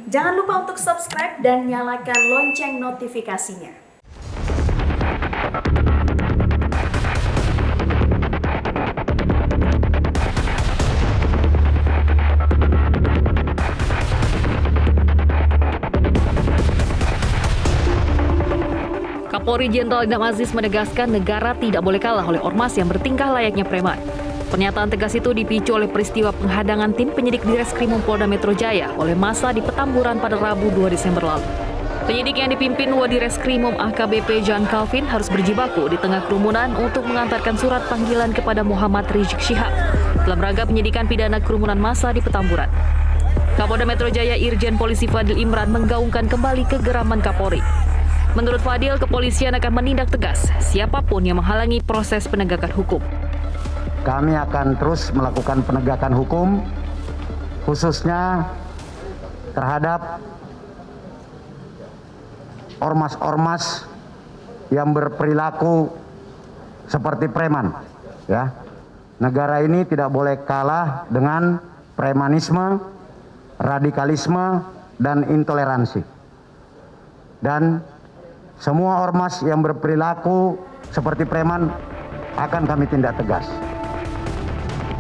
Jangan lupa untuk subscribe dan nyalakan lonceng notifikasinya. Kapolri Jenderal Idam Aziz menegaskan negara tidak boleh kalah oleh ormas yang bertingkah layaknya preman. Pernyataan tegas itu dipicu oleh peristiwa penghadangan tim penyidik di Reskrimum Polda Metro Jaya oleh massa di Petamburan pada Rabu 2 Desember lalu. Penyidik yang dipimpin Wadi Reskrimum AKBP John Calvin harus berjibaku di tengah kerumunan untuk mengantarkan surat panggilan kepada Muhammad Rizik Syihab dalam rangka penyidikan pidana kerumunan massa di Petamburan. Kapolda Metro Jaya Irjen Polisi Fadil Imran menggaungkan kembali kegeraman Kapolri. Menurut Fadil, kepolisian akan menindak tegas siapapun yang menghalangi proses penegakan hukum. Kami akan terus melakukan penegakan hukum, khususnya terhadap ormas-ormas yang berperilaku seperti preman. Ya, negara ini tidak boleh kalah dengan premanisme, radikalisme, dan intoleransi. Dan semua ormas yang berperilaku seperti preman akan kami tindak tegas.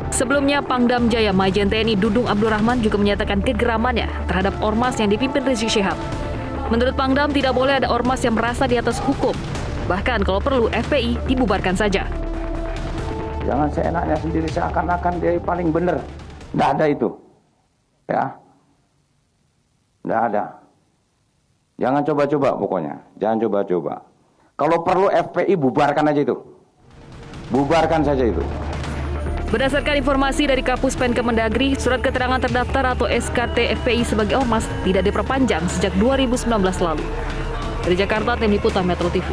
Sebelumnya, Pangdam Jaya Majen TNI Dudung Abdurrahman juga menyatakan kegeramannya terhadap ormas yang dipimpin Rizik Syihab. Menurut Pangdam, tidak boleh ada ormas yang merasa di atas hukum. Bahkan kalau perlu FPI dibubarkan saja. Jangan seenaknya sendiri seakan-akan dia paling benar. Tidak ada itu. Ya. Tidak ada. Jangan coba-coba pokoknya. Jangan coba-coba. Kalau perlu FPI bubarkan aja itu. Bubarkan saja itu. Berdasarkan informasi dari Kapus Penkemendagri, surat keterangan terdaftar atau SKT FPI sebagai ormas tidak diperpanjang sejak 2019 lalu. Dari Jakarta, Tim Liputan Metro TV.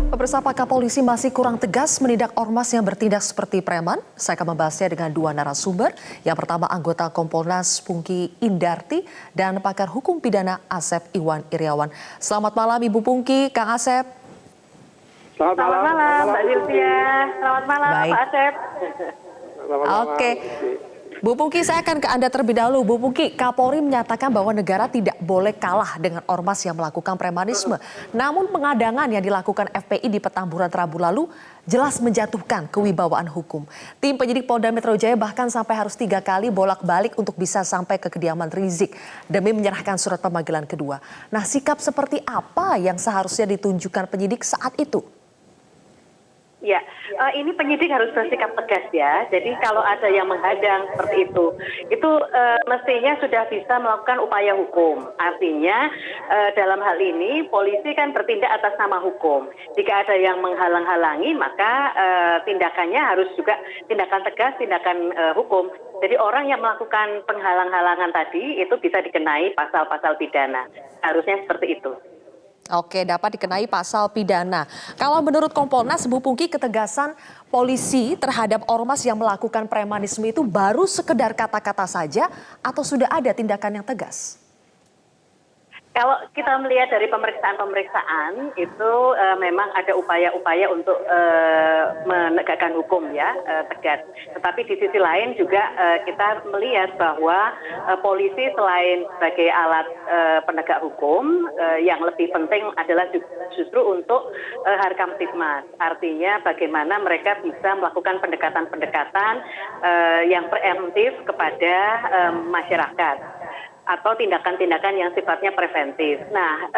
Pemirsa, apakah polisi masih kurang tegas menindak ormas yang bertindak seperti preman? Saya akan membahasnya dengan dua narasumber. Yang pertama, anggota Kompolnas Pungki Indarti dan pakar hukum pidana Asep Iwan Iriawan. Selamat malam Ibu Pungki, Kang Asep. Selamat malam, Mbak Sylvia. Selamat malam, Baik. Pak Asep. Oke, Bu Pungki, saya akan ke Anda terlebih dahulu. Bu Pungki, Kapolri menyatakan bahwa negara tidak boleh kalah dengan ormas yang melakukan premanisme. Namun pengadangan yang dilakukan FPI di Petamburan Rabu lalu jelas menjatuhkan kewibawaan hukum. Tim penyidik Polda Metro Jaya bahkan sampai harus 3 kali bolak-balik untuk bisa sampai ke kediaman Rizik demi menyerahkan surat pemanggilan kedua. Nah, sikap seperti apa yang seharusnya ditunjukkan penyidik saat itu? Ya, ini penyidik harus bersikap tegas ya. Jadi kalau ada yang menghadang seperti itu mestinya sudah bisa melakukan upaya hukum. Artinya dalam hal ini polisi kan bertindak atas nama hukum. Jika ada yang menghalang-halangi, maka tindakannya harus juga tindakan tegas, tindakan hukum. Jadi orang yang melakukan penghalang-halangan tadi itu bisa dikenai pasal-pasal pidana. Harusnya seperti itu. Oke, dapat dikenai pasal pidana. Kalau menurut Kompolnas, Bu Pungki, ketegasan polisi terhadap ormas yang melakukan premanisme itu baru sekedar kata-kata saja atau sudah ada tindakan yang tegas? Kalau kita melihat dari pemeriksaan itu memang ada upaya-upaya untuk menegakkan hukum ya, tegas. Tetapi di sisi lain juga kita melihat bahwa polisi selain sebagai alat penegak hukum, yang lebih penting adalah justru untuk harkamtipmas. Artinya bagaimana mereka bisa melakukan pendekatan-pendekatan yang preemptif kepada masyarakat atau tindakan-tindakan yang sifatnya preventif. Nah,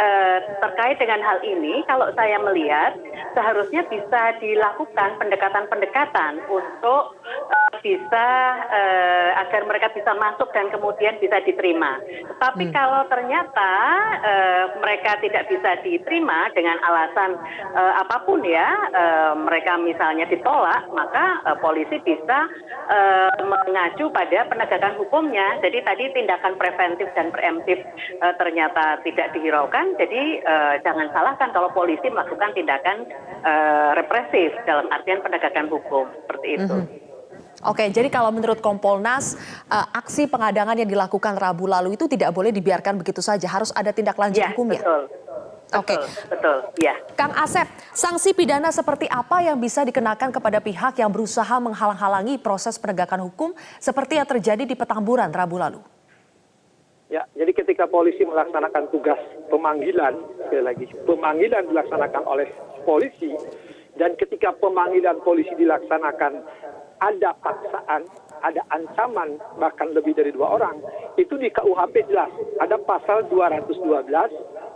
terkait dengan hal ini, kalau saya melihat seharusnya bisa dilakukan pendekatan-pendekatan untuk bisa agar mereka bisa masuk dan kemudian bisa diterima. Tetapi kalau ternyata mereka tidak bisa diterima dengan alasan apapun ya, mereka misalnya ditolak, maka polisi bisa mengacu pada penegakan hukumnya. Jadi tadi tindakan preventif dan preemptif ternyata tidak dihiraukan, jadi jangan salahkan kalau polisi melakukan tindakan represif dalam artian penegakan hukum seperti itu. Oke, jadi kalau menurut Kompolnas, aksi pengadangan yang dilakukan Rabu lalu itu tidak boleh dibiarkan begitu saja, harus ada tindak lanjut hukumnya. Betul. Oke. Betul, ya. Kang Asep, sanksi pidana seperti apa yang bisa dikenakan kepada pihak yang berusaha menghalang-halangi proses penegakan hukum seperti yang terjadi di Petamburan Rabu lalu? Ya, jadi ketika polisi melaksanakan tugas pemanggilan, sekali lagi, pemanggilan dilaksanakan oleh polisi, dan ketika pemanggilan polisi dilaksanakan ada paksaan, ada ancaman, bahkan lebih dari 2 orang, itu di KUHP jelas. Ada pasal 212,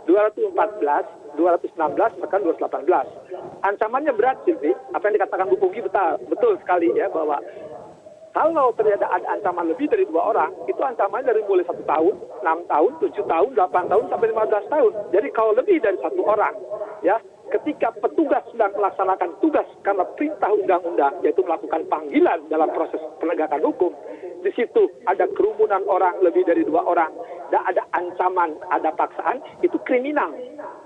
214, 216, bahkan 218. Ancamannya berat, Silvi. Apa yang dikatakan Bu Pungki betul sekali ya, bahwa kalau ternyata ada ancaman lebih dari 2 orang, itu ancamannya dari mulai 1 tahun, 6 tahun, 7 tahun, 8 tahun, sampai 15 tahun. Jadi kalau lebih dari 1 orang, ya, ketika petugas sedang melaksanakan tugas karena perintah undang-undang, yaitu melakukan panggilan dalam proses penegakan hukum, di situ ada kerumunan orang lebih dari 2 orang, dan ada ancaman, ada paksaan, itu kriminal.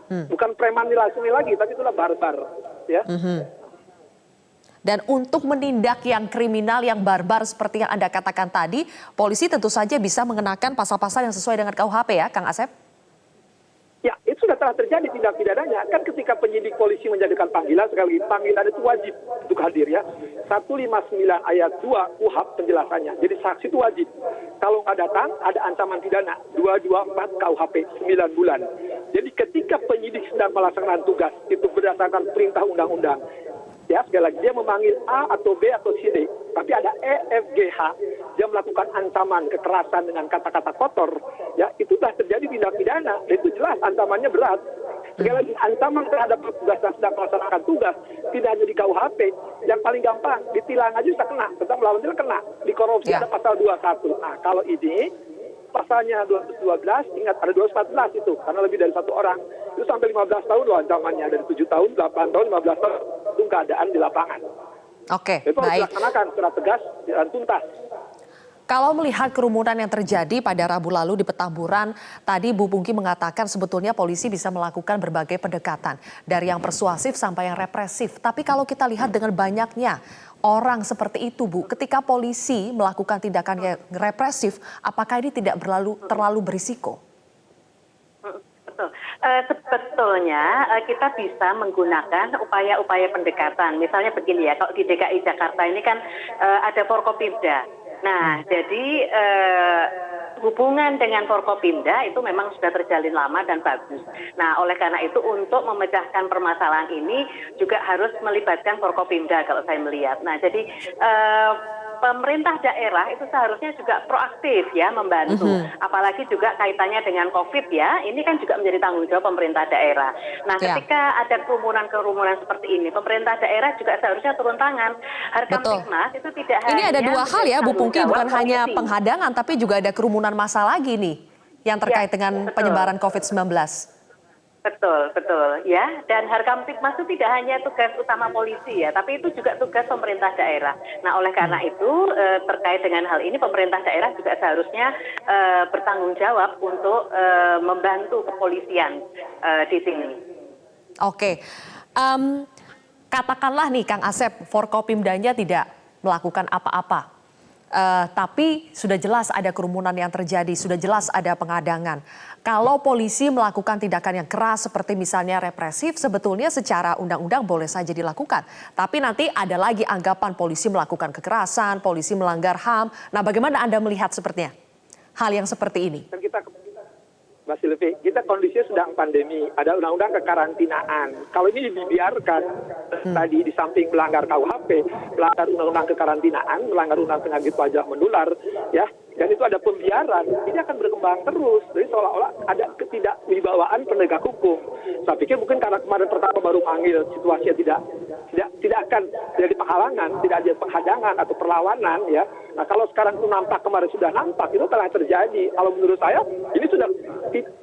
Bukan preman lagi, tapi itulah barbar. Ya. Dan untuk menindak yang kriminal, yang barbar seperti yang Anda katakan tadi, polisi tentu saja bisa mengenakan pasal-pasal yang sesuai dengan KUHP ya, Kang Asep? Ya, itu sudah telah terjadi tindak pidananya. Kan ketika penyidik polisi menjadikan panggilan, sekali lagi, panggilan itu wajib untuk hadir ya. 159 ayat 2 KUHP penjelasannya. Jadi saksi itu wajib. Kalau nggak datang, ada ancaman pidana. 224 KUHP, 9 bulan. Jadi ketika penyidik sedang melaksanakan tugas, itu berdasarkan perintah undang-undang. Ya, sekali lagi, dia memanggil A atau B atau C, D. Tapi ada E, F, G, H. Dia melakukan ancaman, kekerasan dengan kata-kata kotor. Ya, itu sudah terjadi tindak pidana. Dan itu jelas ancamannya berat. Sekali lagi, ancaman terhadap petugas yang sedang melaksanakan tugas tidak hanya di KUHP. Yang paling gampang, ditilang aja bisa kena. Tentang melawan tilang kena. Di korupsi ada pasal 21. Nah, kalau ini pasalnya 212, ingat ada 214 itu. Karena lebih dari 1 orang. Itu sampai 15 tahun loh ancamannya. Dari 7 tahun, 8 tahun, 15 tahun. Itu keadaan di lapangan. Oke, itu harus baik. dilaksanakan secara tegas dan tuntas. Kalau melihat kerumunan yang terjadi pada Rabu lalu di Petamburan, tadi Bu Pungki mengatakan sebetulnya polisi bisa melakukan berbagai pendekatan. Dari yang persuasif sampai yang represif. Tapi kalau kita lihat dengan banyaknya orang seperti itu, Bu, ketika polisi melakukan tindakan yang represif, apakah ini tidak terlalu berisiko? Betul. Sebetulnya kita bisa menggunakan upaya-upaya pendekatan. Misalnya begini ya, kalau di DKI Jakarta ini kan ada Forkopimda. Nah, jadi hubungan dengan Forkopimda itu memang sudah terjalin lama dan bagus. Nah, oleh karena itu untuk memecahkan permasalahan ini juga harus melibatkan Forkopimda kalau saya melihat. Nah, jadi pemerintah daerah itu seharusnya juga proaktif ya membantu. Apalagi juga kaitannya dengan COVID ya, ini kan juga menjadi tanggung jawab pemerintah daerah. Nah, ketika ada kerumunan seperti ini, pemerintah daerah juga seharusnya turun tangan. Harkamtibmas itu tidak hanya... Ini ada 2 hal ya, Bu Pungki, bukan hanya penghadangan, tapi juga ada kerumunan massa lagi nih yang terkait dengan penyebaran COVID-19. Betul, betul ya. Dan Harkamtibmas itu tidak hanya tugas utama polisi ya, tapi itu juga tugas pemerintah daerah. Nah, oleh karena itu terkait dengan hal ini pemerintah daerah juga seharusnya bertanggung jawab untuk membantu kepolisian di sini. Oke, katakanlah nih Kang Asep, Forkopimdanya tidak melakukan apa-apa. Tapi sudah jelas ada kerumunan yang terjadi, sudah jelas ada penghadangan. Kalau polisi melakukan tindakan yang keras seperti misalnya represif, sebetulnya secara undang-undang boleh saja dilakukan. Tapi nanti ada lagi anggapan polisi melakukan kekerasan, polisi melanggar HAM. Nah, bagaimana Anda melihat sepertinya hal yang seperti ini? Mbak Silvi, kita kondisinya sedang pandemi, ada undang-undang kekarantinaan. Kalau ini dibiarkan tadi di samping melanggar KUHP, melanggar undang-undang kekarantinaan, melanggar undang-undang penyakit wabah menular, ya, dan itu ada pembiaran, ini akan berkembang terus. Jadi seolah-olah ada ketidakwibawaan penegak hukum. Saya pikir mungkin karena kemarin pertama baru manggil, situasinya tidak akan jadi penghalangan, tidak ada penghadangan atau perlawanan, ya. Nah, kalau sekarang itu nampak, kemarin sudah nampak, itu telah terjadi. Kalau menurut saya, ini sudah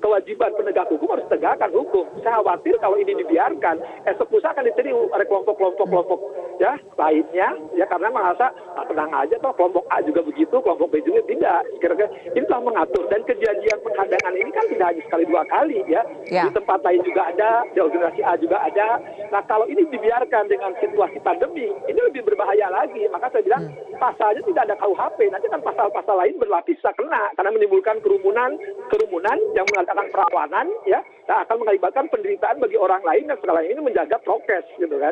kewajiban penegak hukum harus tegakkan hukum. Saya khawatir kalau ini dibiarkan, esok lusa akan diterima oleh kelompok-kelompok ya lainnya, ya, karena merasa tenang aja toh kelompok A juga begitu, kelompok B juga tidak. Kira-kira ini telah mengatur, dan kejadian penghadangan ini kan tidak hanya sekali dua kali ya. Di tempat lain juga ada, di organisasi A juga ada. Nah kalau ini dibiarkan dengan situasi pandemi, ini lebih berbahaya lagi. Maka saya bilang pasalnya tidak ada KUHP, nanti kan pasal-pasal lain berlapis bisa kena karena menimbulkan kerumunan yang mengatakan perawanan ya, dan akan mengakibatkan penderitaan bagi orang lain yang sekarang ini menjaga prokes gitu kan.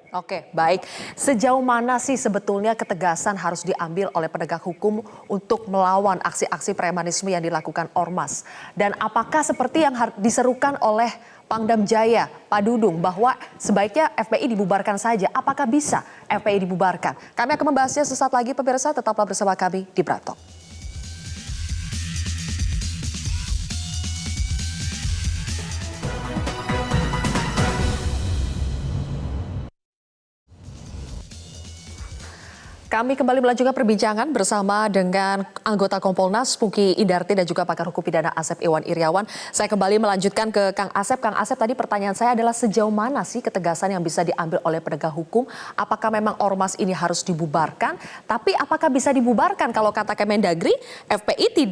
Oke, baik. Sejauh mana sih sebetulnya ketegasan harus diambil oleh penegak hukum untuk melawan aksi-aksi premanisme yang dilakukan ormas? Dan apakah seperti yang diserukan oleh Pangdam Jaya, Pak Dudung, bahwa sebaiknya FPI dibubarkan saja? Apakah bisa FPI dibubarkan? Kami akan membahasnya sesaat lagi, pemirsa. Tetaplah bersama kami di Bratok. Kami kembali melanjutkan perbincangan bersama dengan anggota Kompolnas Pungki Indarti dan juga pakar hukum pidana Asep Iwan Iriawan. Saya kembali melanjutkan ke Kang Asep. Kang Asep, tadi pertanyaan saya adalah sejauh mana sih ketegasan yang bisa diambil oleh penegak hukum? Apakah memang ormas ini harus dibubarkan? Tapi apakah bisa dibubarkan kalau kata Kemendagri, FPI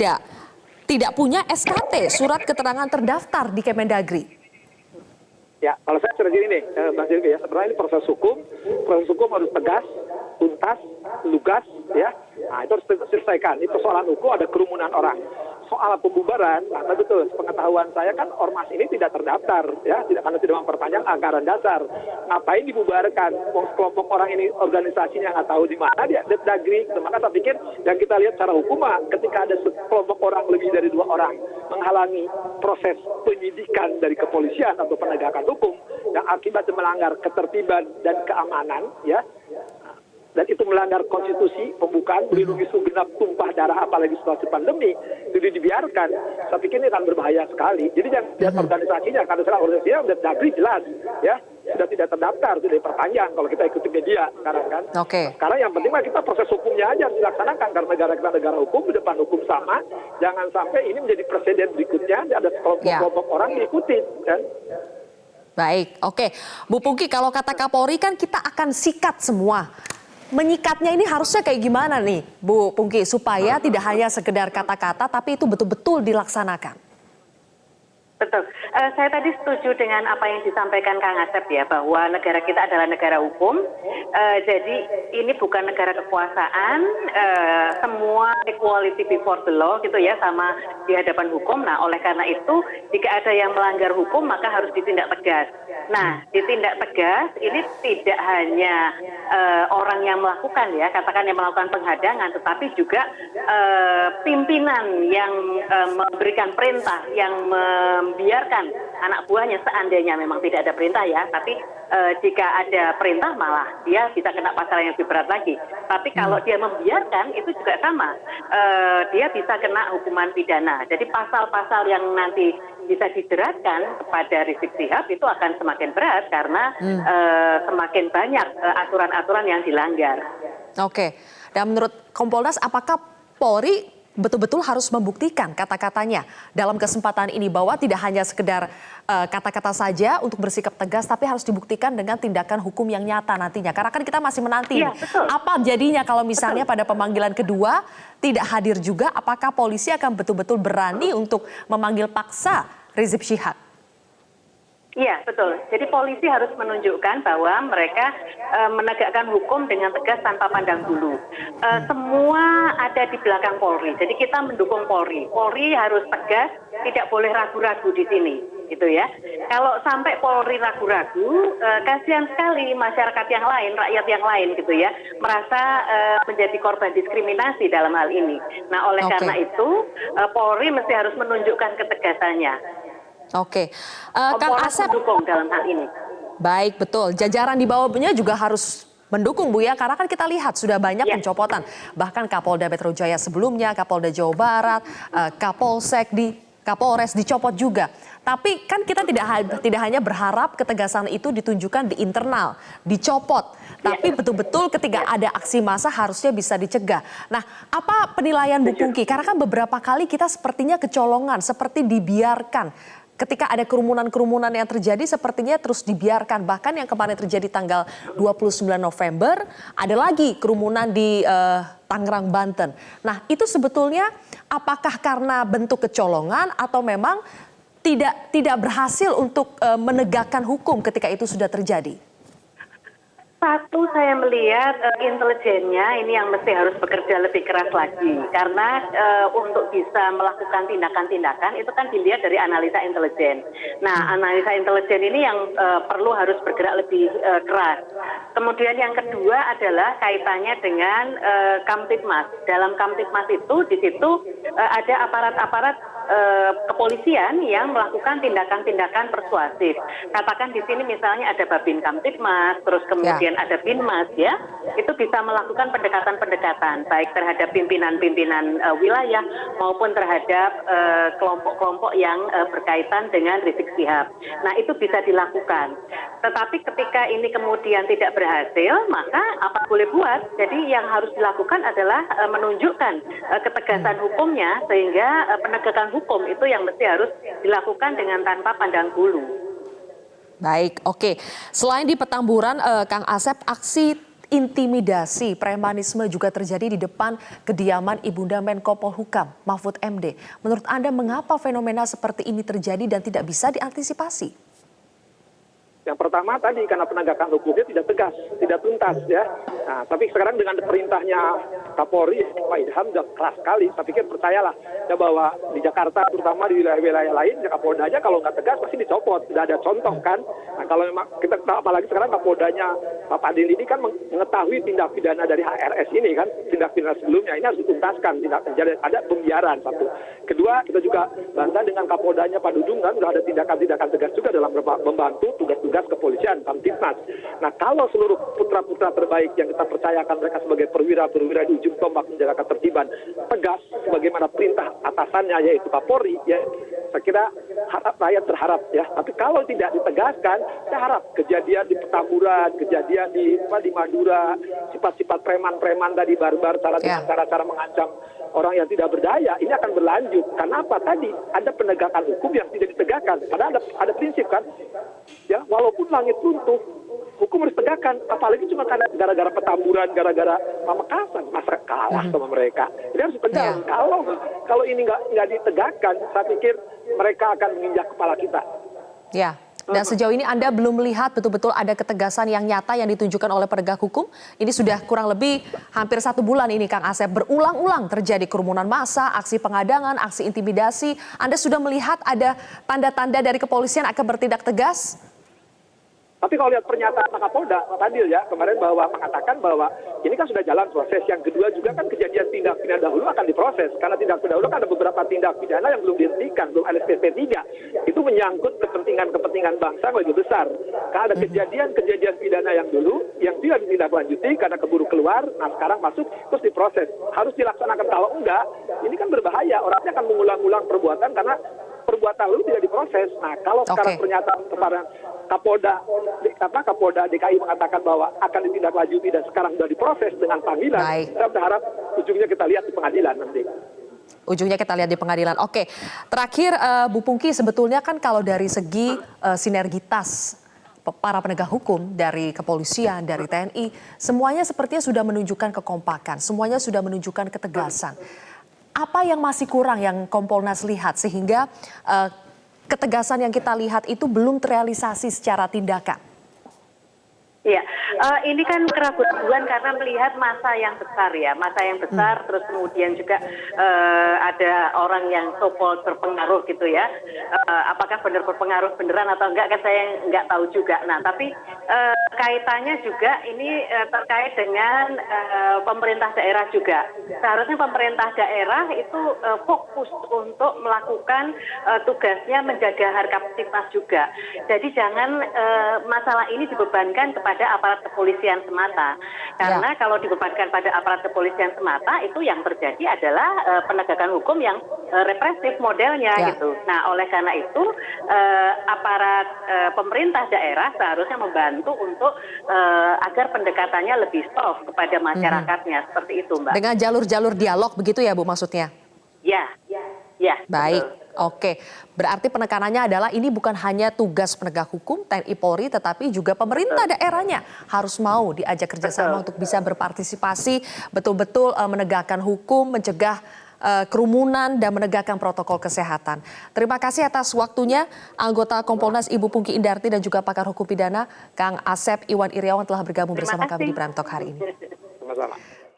tidak punya SKT, surat keterangan terdaftar di Kemendagri? Ya, kalau saya cerita gini nih, Mas Dirga ya, sebenarnya ini proses hukum harus tegas, tuntas, lugas, ya. Nah, itu harus diselesaikan. Ini persoalan hukum, ada kerumunan orang. Soal pembubaran, nah, betul, pengetahuan saya kan ormas ini tidak terdaftar, ya, karena tidak memperpanjang anggaran dasar. Ngapain dibubarkan? Kelompok orang ini organisasinya nggak tahu di mana dia, Dagri. Maka saya pikir yang kita lihat secara hukum, ketika ada kelompok orang lebih dari 2 orang menghalangi proses penyidikan dari kepolisian atau penegakan hukum yang akibatnya melanggar ketertiban dan keamanan, ya. Dan itu melanggar konstitusi, pembukaan, melindungi segenap tumpah darah, apalagi situasi pandemi, itu dibiarkan. Saya pikir ini akan berbahaya sekali. Jadi jangan lihat organisasinya, karena sekarang organisasinya sudah Dagri jelas, ya, sudah tidak terdaftar, sudah diperpanjang kalau kita ikuti media sekarang kan. Sekarang yang penting kita proses hukumnya aja harus dilaksanakan, karena negara kita negara hukum, di depan hukum sama. Jangan sampai ini menjadi presiden berikutnya, ada kelompok-kelompok orang diikuti, kan. Baik, oke. Bu Pungki, kalau kata Kapolri kan kita akan sikat semua. Menyikatnya ini harusnya kayak gimana nih, Bu Pungki, supaya tidak hanya sekedar kata-kata, tapi itu betul-betul dilaksanakan? Betul. Saya tadi setuju dengan apa yang disampaikan Kang Asep ya, bahwa negara kita adalah negara hukum. Jadi ini bukan negara kekuasaan, semua equality before the law gitu ya, sama di hadapan hukum. Nah, oleh karena itu jika ada yang melanggar hukum maka harus ditindak tegas. Nah, ditindak tegas ini tidak hanya orang yang melakukan ya, katakan yang melakukan penghadangan, tetapi juga pimpinan yang memberikan perintah, yang membiarkan anak buahnya seandainya memang tidak ada perintah ya, tapi jika ada perintah malah dia bisa kena pasal yang lebih berat lagi. Tapi kalau dia membiarkan itu juga sama, dia bisa kena hukuman pidana. Jadi pasal-pasal yang nanti bisa dijeratkan kepada Rizik Syihab itu akan semakin berat karena semakin banyak aturan-aturan yang dilanggar. Oke, dan menurut Kompolnas apakah Polri betul-betul harus membuktikan kata-katanya dalam kesempatan ini, bahwa tidak hanya sekedar kata-kata saja untuk bersikap tegas, tapi harus dibuktikan dengan tindakan hukum yang nyata nantinya. Karena kan kita masih menanti apa jadinya kalau misalnya pada pemanggilan kedua tidak hadir juga, apakah polisi akan betul-betul berani untuk memanggil paksa Rizik Syihab? Iya, betul. Jadi polisi harus menunjukkan bahwa mereka menegakkan hukum dengan tegas tanpa pandang bulu. Semua ada di belakang Polri. Jadi kita mendukung Polri. Polri harus tegas, tidak boleh ragu-ragu di sini, gitu ya. Kalau sampai Polri ragu-ragu, kasihan sekali masyarakat yang lain, rakyat yang lain, gitu ya, merasa menjadi korban diskriminasi dalam hal ini. Nah, oleh karena itu, Polri mesti harus menunjukkan ketegasannya. Oke, Kang Asep mendukung dalam hal ini. Baik, betul. Jajaran di bawahnya juga harus mendukung, Bu ya, karena kan kita lihat sudah banyak pencopotan. Bahkan Kapolda Metro Jaya sebelumnya, Kapolda Jawa Barat, Kapolres dicopot juga. Tapi kan kita tidak hanya berharap ketegasan itu ditunjukkan di internal, dicopot. Tapi betul-betul ketika ada aksi massa harusnya bisa dicegah. Nah, apa penilaian Bu Pungki? Karena kan beberapa kali kita sepertinya kecolongan, seperti dibiarkan ketika ada kerumunan-kerumunan yang terjadi sepertinya terus dibiarkan. Bahkan yang kemarin terjadi tanggal 29 November, ada lagi kerumunan di Tangerang, Banten. Nah, itu sebetulnya apakah karena bentuk kecolongan atau memang tidak berhasil untuk menegakkan hukum ketika itu sudah terjadi? Satu, saya melihat intelijennya ini yang mesti harus bekerja lebih keras lagi. Karena untuk bisa melakukan tindakan-tindakan itu kan dilihat dari analisa intelijen. Nah, analisa intelijen ini yang perlu harus bergerak lebih keras. Kemudian yang kedua adalah kaitannya dengan Kamtibmas. Dalam Kamtibmas itu, di situ ada aparat-aparat kepolisian yang melakukan tindakan-tindakan persuasif. Katakan di sini misalnya ada Babin Kamtibmas, terus kemudian ada Binmas, ya, itu bisa melakukan pendekatan-pendekatan baik terhadap pimpinan-pimpinan wilayah maupun terhadap kelompok-kelompok yang berkaitan dengan Rizik Syihab. Nah, itu bisa dilakukan. Tetapi ketika ini kemudian tidak berhasil, maka apa boleh buat? Jadi yang harus dilakukan adalah menunjukkan ketegasan hukumnya sehingga penegakan hukum itu yang mesti harus dilakukan dengan tanpa pandang bulu. Baik, oke. Selain di Petamburan, Kang Asep, aksi intimidasi premanisme juga terjadi di depan kediaman Ibunda Menko Polhukam, Mahfud MD. Menurut Anda, mengapa fenomena seperti ini terjadi dan tidak bisa diantisipasi? Yang pertama tadi karena penegakan hukumnya tidak tegas, tidak tuntas, ya. Nah, tapi sekarang dengan perintahnya Kapolri Pak Idham sudah keras sekali. Saya pikir percayalah ya bahwa di Jakarta terutama di wilayah-wilayah lain ya Kapoldanya kalau nggak tegas pasti dicopot. Sudah ada contoh kan. Nah, kalau memang kita apalagi sekarang Kapoldanya Pak Fadil ini kan mengetahui tindak pidana dari HRS ini kan, tindak pidana sebelumnya ini harus dituntaskan, tidak terjadi ada pembiaran satu. Kedua, kita juga bantah dengan Kapoldanya Pak Dudung kan sudah ada tindakan-tindakan tegas juga dalam membantu tugas-tugas kepolisian, Kamtibmas. Nah, kalau seluruh putra-putra terbaik yang kita percayakan mereka sebagai perwira-perwira di ujung tombak menjaga ketertiban tegas sebagaimana perintah atasannya yaitu Kapolri, ya, saya kira rakyat berharap, ya. Tapi kalau tidak ditegaskan, saya harap kejadian di Petamburan, kejadian di Madura, sifat-sifat preman-preman tadi barbar, cara-cara mengancam orang yang tidak berdaya, ini akan berlanjut. Karena apa? Tadi ada penegakan hukum yang tidak ditegakkan. Padahal ada prinsip kan, ya, walaupun langit runtuh, hukum harus tegakkan. Apalagi cuma karena gara-gara Petamburan, gara-gara Pamekasan, masa kalah sama mereka. Ini harus tegas. Kalau ini nggak ditegakkan, saya pikir mereka akan menginjak kepala kita. Ya. Dan sejauh ini Anda belum melihat betul-betul ada ketegasan yang nyata yang ditunjukkan oleh penegak hukum. Ini sudah kurang lebih hampir 1 bulan ini, Kang Asep, berulang-ulang terjadi kerumunan massa, aksi pengadangan, aksi intimidasi. Anda sudah melihat ada tanda-tanda dari kepolisian akan bertindak tegas? Tapi kalau lihat pernyataan Pak Kapolda, Pak Fadil ya, kemarin bahwa mengatakan bahwa ini kan sudah jalan proses. Yang kedua juga kan kejadian tindak pidana dahulu akan diproses. Karena tindak pidana dahulu kan ada beberapa tindak pidana yang belum dihentikan, belum ada SPP 3. Itu menyangkut kepentingan bangsa yang lebih besar. Karena ada kejadian pidana yang dulu, yang tidak ditindaklanjuti karena keburu keluar, nah sekarang masuk, terus diproses. Harus dilaksanakan, kalau enggak, ini kan berbahaya. Orangnya akan mengulang-ulang perbuatan karena perbuatan lalu tidak diproses. Nah, kalau sekarang pernyataan kepada Kapolda DKI mengatakan bahwa akan ditindaklanjuti dan sekarang sudah diproses dengan panggilan, saya berharap ujungnya kita lihat di pengadilan nanti. Ujungnya kita lihat di pengadilan. Oke, terakhir Bu Pungki, sebetulnya kan kalau dari segi sinergitas para penegak hukum dari kepolisian, dari TNI, semuanya sepertinya sudah menunjukkan kekompakan, semuanya sudah menunjukkan ketegasan. Apa yang masih kurang yang Kompolnas lihat sehingga ketegasan yang kita lihat itu belum terrealisasi secara tindakan? Ya, ini kan keraguan karena melihat masa yang besar ya, masa yang besar, terus kemudian juga ada orang yang so-called berpengaruh gitu ya. Apakah benar berpengaruh beneran atau enggak kan saya nggak tahu juga. Nah, tapi kaitannya juga ini terkait dengan pemerintah daerah juga. Seharusnya pemerintah daerah itu fokus untuk melakukan tugasnya menjaga harkat Kamtibmas juga. Jadi jangan masalah ini dibebankan kepada aparat kepolisian semata. Karena kalau dibebankan pada aparat kepolisian semata, itu yang terjadi adalah penegakan hukum yang represif modelnya gitu. Nah, oleh karena itu aparat pemerintah daerah seharusnya membantu untuk agar pendekatannya lebih soft kepada masyarakatnya. Seperti itu, Mbak. Dengan jalur-jalur dialog begitu ya, Bu, maksudnya? Ya. Baik. Betul. Oke, berarti penekanannya adalah ini bukan hanya tugas penegak hukum TNI Polri, tetapi juga pemerintah daerahnya harus mau diajak kerjasama untuk bisa berpartisipasi, betul-betul menegakkan hukum, mencegah kerumunan dan menegakkan protokol kesehatan. Terima kasih atas waktunya anggota Kompolnas Ibu Pungki Indarti dan juga pakar hukum pidana Kang Asep Iwan Iriawan telah bergabung bersama kami di Prime Talk hari ini. Sama-sama.